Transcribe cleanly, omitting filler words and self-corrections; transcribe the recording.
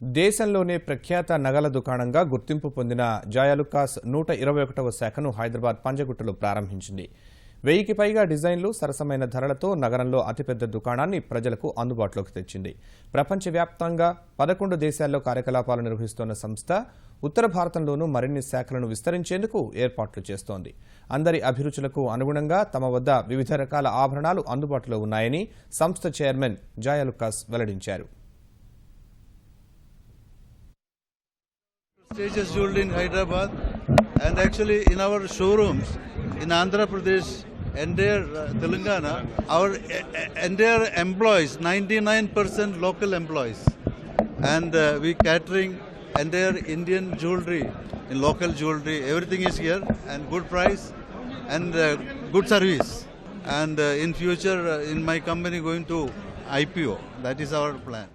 దేశంలోనే ప్రఖ్యాత నగల దుకాణంగా గుర్తింపు పొందిన జాయాలుకాస్ 121వ శాఖను హైదరాబాద్ పంజగుట్టలో ప్రారంభించింది. 1000కి పైగా డిజైన్లు, సరసమైన ధరలతో నగరంలో అతిపెద్ద దుకాణాన్ని ప్రజలకు అందుబాటులోకి తెచ్చింది. ప్రపంచవ్యాప్తంగా 11 దేశాల్లో కార్యకలాపాలు నిర్వహిస్తోన్న సంస్థ ఉత్తర భారతంలోనూ మరిన్ని శాఖలను విస్తరించేందుకు ఏర్పాట్లు చేస్తోంది. అందరి అభిరుచులకు అనుగుణంగా తమ వద్ద వివిధ రకాల ఆభరణాలు అందుబాటులో ఉన్నాయని సంస్థ చైర్మన్ జాయాలుకాస్ వెల్లడించారు. Stages jewelry in Hyderabad, and actually in our showrooms in Andhra Pradesh, entire Telangana, our entire employees, 99% local employees, and we catering entire Indian jewelry, in local jewelry, everything is here, and good price and good service, and in future in my company going to IPO, that is our plan.